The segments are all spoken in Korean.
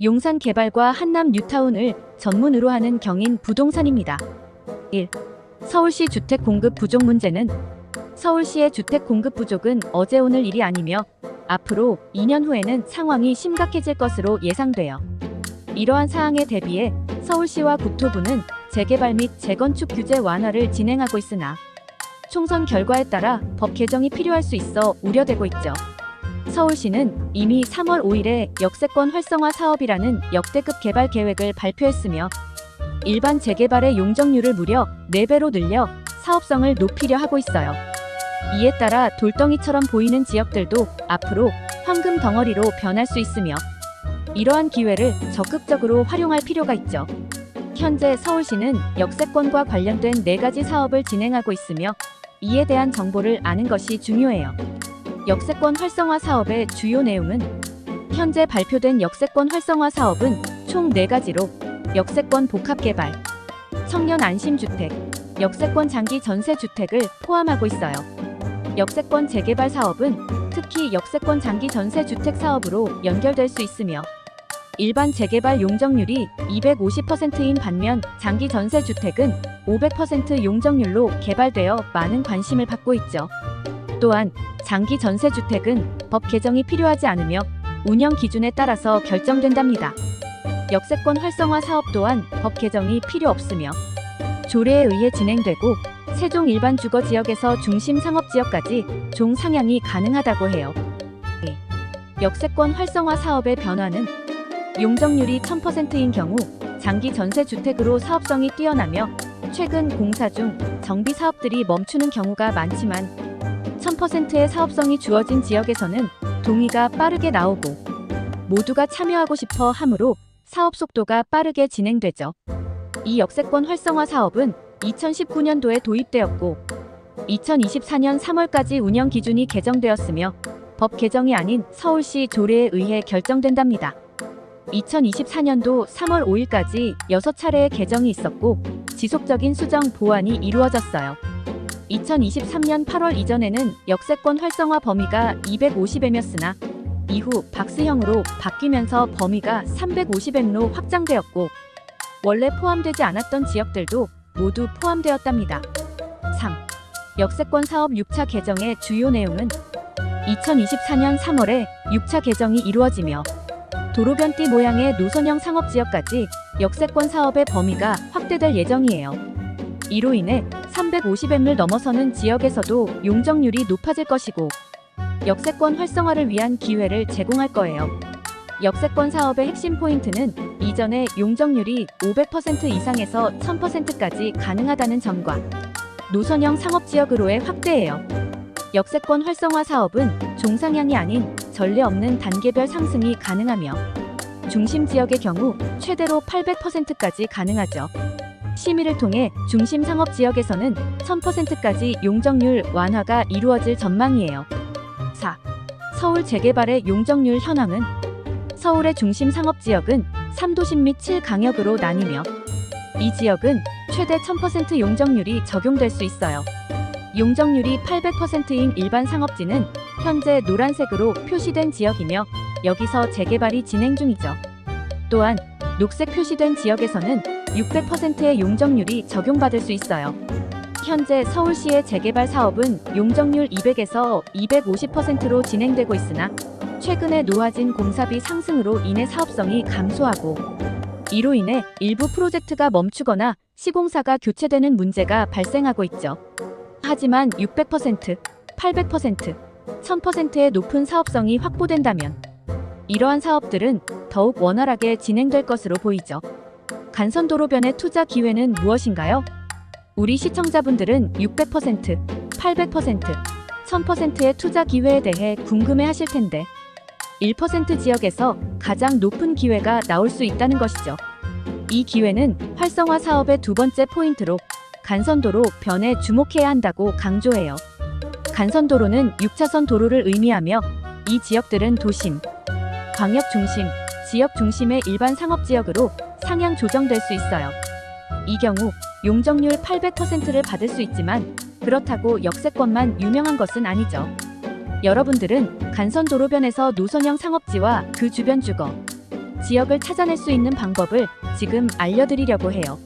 용산 개발과 한남 뉴타운을 전문으로 하는 경인 부동산입니다. 1. 서울시 주택 공급 부족 문제는 서울시의 주택 공급 부족은 어제 오늘 일이 아니며 앞으로 2년 후에는 상황이 심각해질 것으로 예상돼요. 이러한 사항에 대비해 서울시와 국토부는 재개발 및 재건축 규제 완화를 진행하고 있으나 총선 결과에 따라 법 개정이 필요할 수 있어 우려되고 있죠. 서울시는 이미 3월 5일에 역세권 활성화 사업이라는 역대급 개발 계획을 발표했으며 일반 재개발의 용적률을 무려 4배로 늘려 사업성을 높이려 하고 있어요. 이에 따라 돌덩이처럼 보이는 지역들도 앞으로 황금 덩어리로 변할 수 있으며 이러한 기회를 적극적으로 활용할 필요가 있죠. 현재 서울시는 역세권과 관련된 4가지 사업을 진행하고 있으며 이에 대한 정보를 아는 것이 중요해요. 역세권 활성화 사업의 주요 내용은 현재 발표된 역세권 활성화 사업은 총 4가지로 역세권 복합개발, 청년 안심주택, 역세권 장기 전세주택을 포함하고 있어요. 역세권 재개발 사업은 특히 역세권 장기 전세주택 사업으로 연결될 수 있으며 일반 재개발 용적률이 250%인 반면 장기 전세주택은 500% 용적률로 개발되어 많은 관심을 받고 있죠. 또한 장기 전세주택은 법 개정이 필요하지 않으며 운영 기준에 따라서 결정된답니다. 역세권 활성화 사업 또한 법 개정이 필요 없으며 조례에 의해 진행되고 세종 일반 주거지역에서 중심 상업지역까지 종 상향이 가능하다고 해요. 역세권 활성화 사업의 변화는 용적률이 1000%인 경우 장기 전세주택으로 사업성이 뛰어나며 최근 공사 중 정비 사업들이 멈추는 경우가 많지만 1000%의 사업성이 주어진 지역에서는 동의가 빠르게 나오고 모두가 참여하고 싶어 하므로 사업 속도가 빠르게 진행되죠. 이 역세권 활성화 사업은 2019년도에 도입되었고 2024년 3월까지 운영 기준이 개정되었으며 법 개정이 아닌 서울시 조례에 의해 결정된답니다. 2024년도 3월 5일까지 6차례의 개정이 있었고 지속적인 수정 보완이 이루어졌어요. 2023년 8월 이전에는 역세권 활성화 범위가 250M였으나 이후 박스형으로 바뀌면서 범위가 350M로 확장되었고 원래 포함되지 않았던 지역들도 모두 포함되었답니다. 3. 역세권 사업 6차 개정의 주요 내용은 2024년 3월에 6차 개정이 이루어지며 도로변띠 모양의 노선형 상업지역까지 역세권 사업의 범위가 확대될 예정이에요. 이로 인해 350M을 넘어서는 지역에서도 용적률이 높아질 것이고 역세권 활성화를 위한 기회를 제공할 거예요. 역세권 사업의 핵심 포인트는 이전의 용적률이 500% 이상에서 1000%까지 가능하다는 점과 노선형 상업지역으로의 확대예요. 역세권 활성화 사업은 종상향이 아닌 전례 없는 단계별 상승이 가능하며 중심 지역의 경우 최대로 800%까지 가능하죠. 심의를 통해 중심 상업지역에서는 1000%까지 용적률 완화가 이루어질 전망이에요. 4. 서울 재개발의 용적률 현황은 서울의 중심 상업지역은 3도심 및 7강역으로 나뉘며 이 지역은 최대 1000% 용적률이 적용될 수 있어요. 용적률이 800%인 일반 상업지는 현재 노란색으로 표시된 지역이며 여기서 재개발이 진행 중이죠. 또한 녹색 표시된 지역에서는 600%의 용적률이 적용받을 수 있어요. 현재 서울시의 재개발 사업은 용적률 200에서 250%로 진행되고 있으나 최근에 놓아진 공사비 상승으로 인해 사업성이 감소하고 이로 인해 일부 프로젝트가 멈추거나 시공사가 교체되는 문제가 발생하고 있죠. 하지만 600%, 800%, 1000%의 높은 사업성이 확보된다면 이러한 사업들은 더욱 원활하게 진행될 것으로 보이죠. 간선도로변의 투자 기회는 무엇인가요? 우리 시청자분들은 600%, 800%, 1000%의 투자 기회에 대해 궁금해 하실 텐데 1% 지역에서 가장 높은 기회가 나올 수 있다는 것이죠. 이 기회는 활성화 사업의 두 번째 포인트로 간선도로 변에 주목해야 한다고 강조해요. 간선도로는 6차선 도로를 의미하며 이 지역들은 도심, 광역 중심, 지역 중심의 일반 상업지역으로 상향 조정될 수 있어요. 이 경우 용적률 800%를 받을 수 있지만 그렇다고 역세권만 유명한 것은 아니죠. 여러분들은 간선도로변에서 노선형 상업지와 그 주변 주거, 지역을 찾아낼 수 있는 방법을 지금 알려드리려고 해요.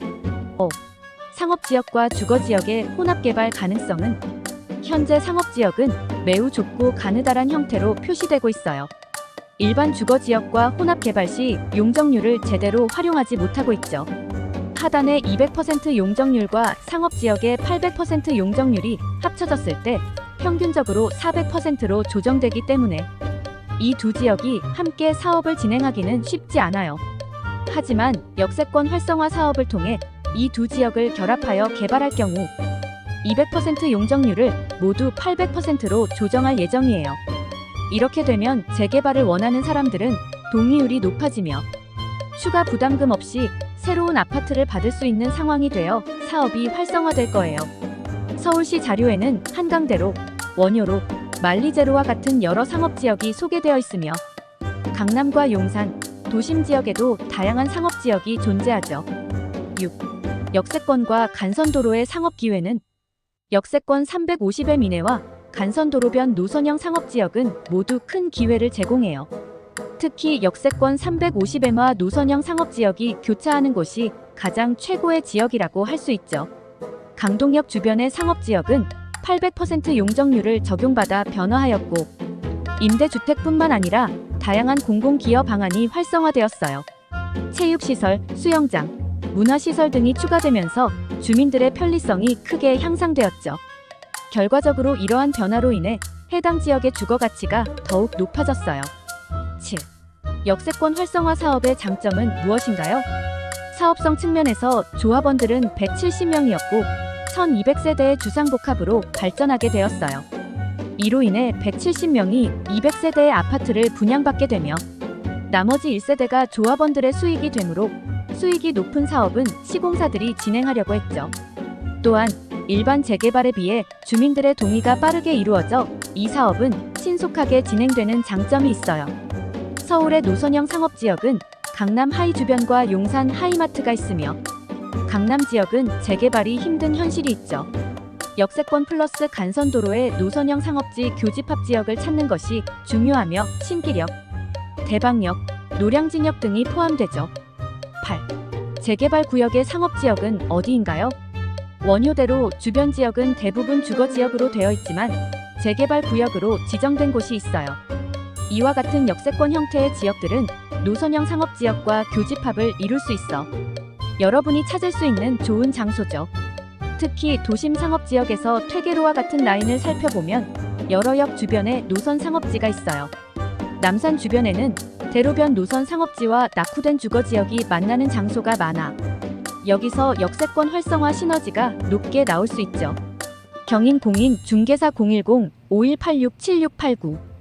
상업지역과 주거지역의 혼합개발 가능성은 현재 상업지역은 매우 좁고 가느다란 형태로 표시되고 있어요. 일반 주거지역과 혼합개발 시 용적률을 제대로 활용하지 못하고 있죠. 하단의 200% 용적률과 상업지역의 800% 용적률이 합쳐졌을 때 평균적으로 400%로 조정되기 때문에 이 두 지역이 함께 사업을 진행하기는 쉽지 않아요. 하지만 역세권 활성화 사업을 통해 이 두 지역을 결합하여 개발할 경우 200% 용적률을 모두 800%로 조정할 예정이에요. 이렇게 되면 재개발을 원하는 사람들은 동의율이 높아지며 추가 부담금 없이 새로운 아파트를 받을 수 있는 상황이 되어 사업이 활성화될 거예요. 서울시 자료에는 한강대로, 원효로, 만리제로와 같은 여러 상업지역이 소개되어 있으며 강남과 용산, 도심지역에도 다양한 상업지역이 존재하죠. 6. 역세권과 간선도로의 상업기회는 역세권 350m 이내와 간선도로변 노선형 상업지역은 모두 큰 기회를 제공해요. 특히 역세권 350m와 노선형 상업지역이 교차하는 곳이 가장 최고의 지역이라고 할 수 있죠. 강동역 주변의 상업지역은 800% 용적률을 적용받아 변화하였고 임대주택뿐만 아니라 다양한 공공기여 방안이 활성화되었어요. 체육시설, 수영장, 문화시설 등이 추가되면서 주민들의 편리성이 크게 향상되었죠. 결과적으로 이러한 변화로 인해 해당 지역의 주거가치가 더욱 높아졌어요. 7. 역세권 활성화 사업의 장점은 무엇인가요? 사업성 측면에서 조합원들은 170명이었고 1200세대의 주상복합으로 발전하게 되었어요. 이로 인해 170명이 200세대의 아파트를 분양받게 되며 나머지 1세대가 조합원들의 수익이 되므로 수익이 높은 사업은 시공사들이 진행하려고 했죠. 또한 일반 재개발에 비해 주민들의 동의가 빠르게 이루어져 이 사업은 신속하게 진행되는 장점이 있어요. 서울의 노선형 상업지역은 강남 하이 주변과 용산 하이마트가 있으며 강남 지역은 재개발이 힘든 현실이 있죠. 역세권 플러스 간선도로의 노선형 상업지 교집합 지역을 찾는 것이 중요하며 신기역, 대방역, 노량진역 등이 포함되죠. 8. 재개발 구역의 상업지역은 어디인가요? 원효대로 주변 지역은 대부분 주거지역으로 되어 있지만 재개발 구역으로 지정된 곳이 있어요. 이와 같은 역세권 형태의 지역들은 노선형 상업지역과 교집합을 이룰 수 있어 여러분이 찾을 수 있는 좋은 장소죠. 특히 도심 상업지역에서 퇴계로와 같은 라인을 살펴보면 여러 역 주변에 노선 상업지가 있어요. 남산 주변에는 대로변 노선 상업지와 낙후된 주거지역이 만나는 장소가 많아 여기서 역세권 활성화 시너지가 높게 나올 수 있죠. 경인 공인 중개사 010-5186-7689